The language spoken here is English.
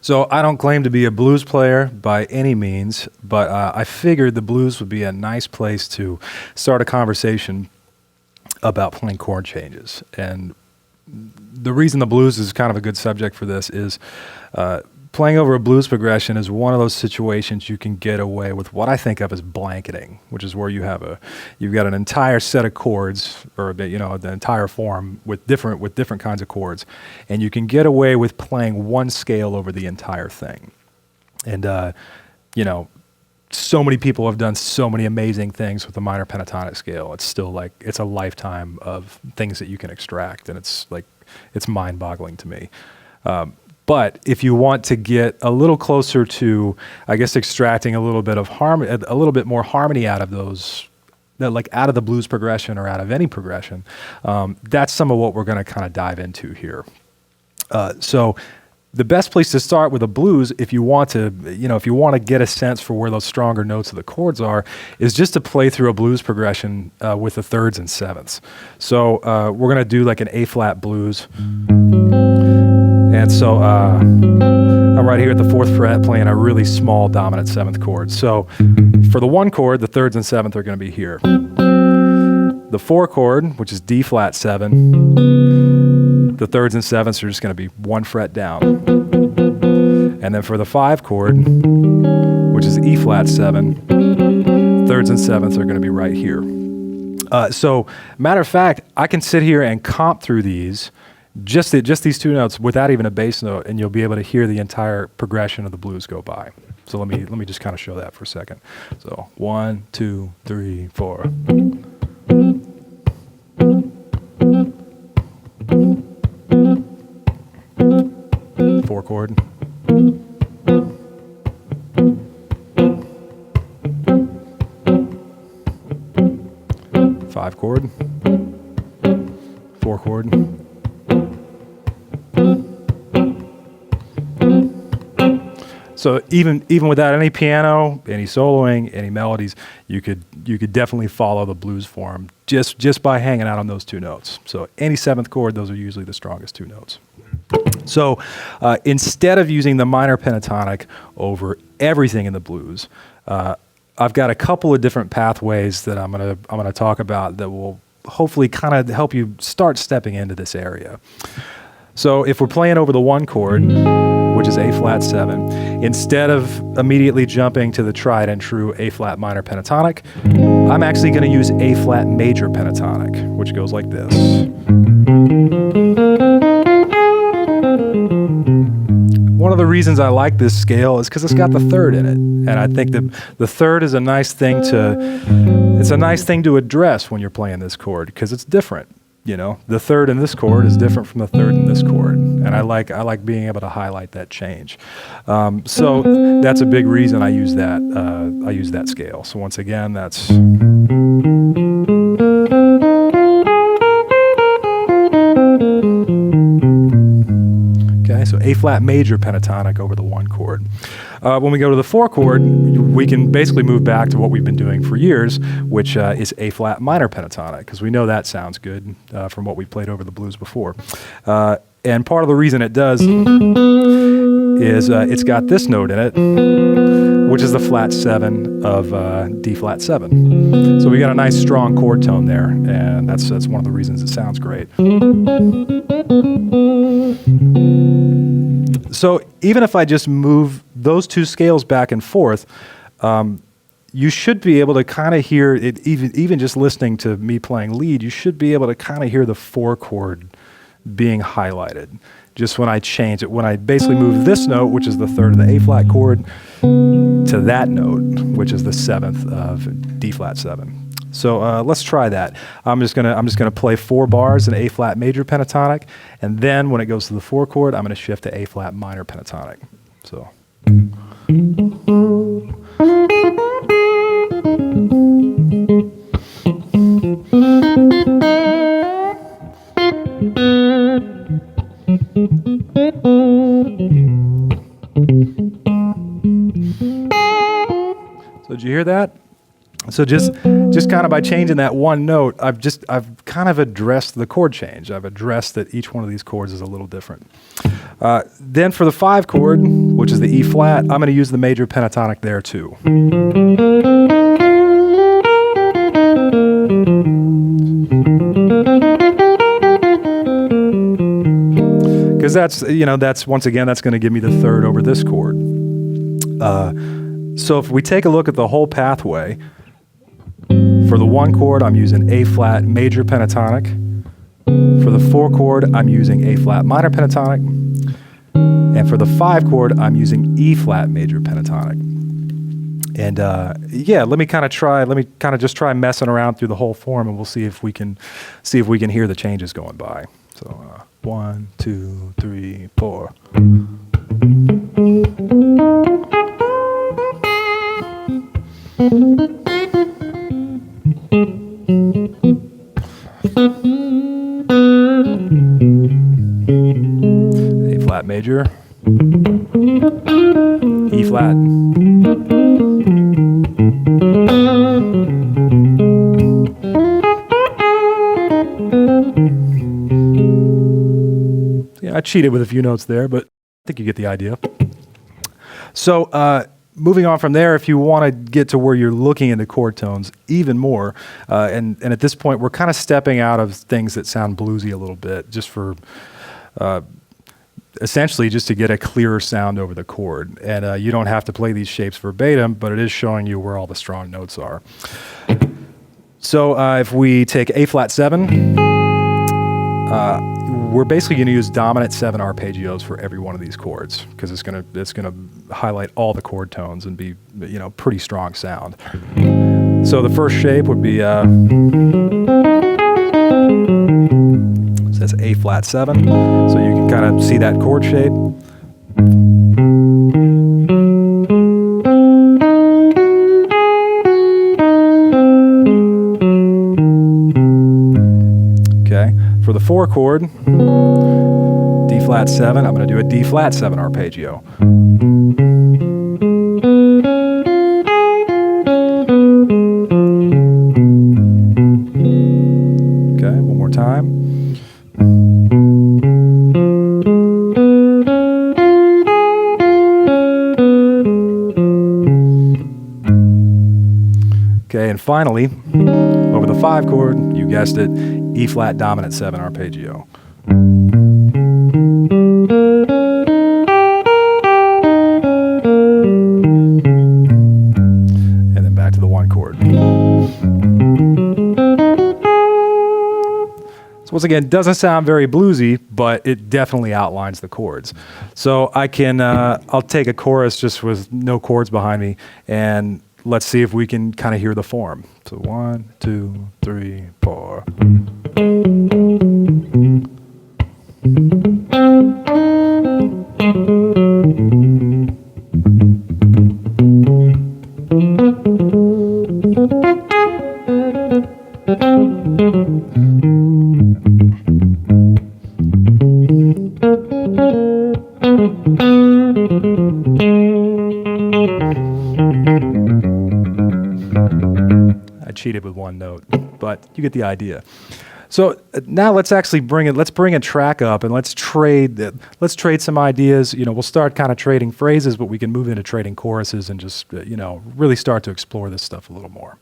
So I don't claim to be a blues player by any means, but I figured the blues would be a nice place to start a conversation about playing chord changes. And the reason the blues is kind of a good subject for this is playing over a blues progression is one of those situations you can get away with what I think of as blanketing, which is where you've got an entire set of chords, or the entire form with different kinds of chords, and you can get away with playing one scale over the entire thing. And so many people have done so many amazing things with the minor pentatonic scale. It's still like it's a lifetime of things that you can extract, and it's mind-boggling to me. But if you want to get a little closer to, I guess, extracting a little bit of a little bit more harmony out of those, like out of the blues progression or out of any progression, that's some of what we're going to kind of dive into here. So the best place to start with a blues, if you want to get a sense for where those stronger notes of the chords are, is just to play through a blues progression with the thirds and sevenths. So we're going to do like an A-flat blues. And so I'm right here at the 4th fret playing a really small dominant 7th chord. So for the 1 chord, the thirds and 7th are going to be here. The 4 chord, which is D flat 7, the thirds and 7ths are just going to be 1 fret down. And then for the 5 chord, which is E flat 7, thirds and 7ths are going to be right here. So matter of fact, I can sit here and comp through these, just these 2 notes without even a bass note, and you'll be able to hear the entire progression of the blues go by. So let me just kind of show that for a second. So 1, 2, 3, 4. 4 chord. 5 chord. 4 chord. So even without any piano, any soloing, any melodies, you could definitely follow the blues form just by hanging out on those 2 notes. So any 7th chord, those are usually the strongest 2 notes. So instead of using the minor pentatonic over everything in the blues, I've got a couple of different pathways that I'm gonna talk about that will hopefully kind of help you start stepping into this area. So if we're playing over the 1 chord, which is A flat 7, instead of immediately jumping to the tried and true A flat minor pentatonic, I'm actually going to use A flat major pentatonic, which goes like this. One of the reasons I like this scale is because it's got the third in it, and I think that the third is a nice thing to address when you're playing this chord, because it's different. The third in this chord is different from the third in this chord, and I like being able to highlight that change. So that's a big reason I use that scale. So once again, that's okay. So A flat major pentatonic over the 1 chord. When we go to the 4 chord, we can basically move back to what we've been doing for years, which is A flat minor pentatonic, because we know that sounds good from what we played over the blues before. And part of the reason it does is it's got this note in it, which is the flat 7 of D flat 7. So we got a nice strong chord tone there, and that's one of the reasons it sounds great. So even if I just move those 2 scales back and forth, you should be able to kind of hear it, even just listening to me playing lead, you should be able to kind of hear the 4 chord being highlighted. Just when I change it, when I basically move this note, which is the third of the A flat chord, to that note, which is the 7th of D flat 7. So let's try that. I'm just gonna play 4 bars in A flat major pentatonic, and then when it goes to the 4 chord, I'm gonna shift to A flat minor pentatonic. So. So did you hear that? So just kind of by changing that one note, I've kind of addressed the chord change. I've addressed that each one of these chords is a little different. Then for the 5 chord, which is the E flat, I'm going to use the major pentatonic there too. Because that's once again, that's going to give me the 3rd over this chord. So if we take a look at the whole pathway, for the 1 chord, I'm using A flat major pentatonic. For the 4 chord, I'm using A flat minor pentatonic. And for the 5 chord, I'm using E flat major pentatonic. And yeah, let me kind of just try messing around through the whole form, and we'll see if we can hear the changes going by. So 1, 2, 3, 4. A flat major, E flat. Yeah, I cheated with a few notes there, but I think you get the idea. So moving on from there, if you want to get to where you're looking into chord tones even more, and at this point, we're kind of stepping out of things that sound bluesy a little bit, just for essentially just to get a clearer sound over the chord. And you don't have to play these shapes verbatim, but it is showing you where all the strong notes are. So if we take A flat 7, we're basically going to use dominant 7 arpeggios for every one of these chords, because it's going to highlight all the chord tones and be, pretty strong sound. So the first shape would be so that's A flat 7. So you can kind of see that chord shape. Okay, for the 4 chord, D flat 7, I'm going to do a D flat 7 arpeggio. Okay, one more time. Okay, and finally, over the 5 chord, you guessed it, E flat dominant 7 arpeggio. And then back to the 1 chord. So once again, doesn't sound very bluesy, but it definitely outlines the chords. So I can, I'll take a chorus just with no chords behind me, and let's see if we can kind of hear the form. So 1, 2, 3, 4. I cheated with one note, but you get the idea. So now let's actually bring a track up and let's trade some ideas. We'll start kind of trading phrases, but we can move into trading choruses and just, really start to explore this stuff a little more.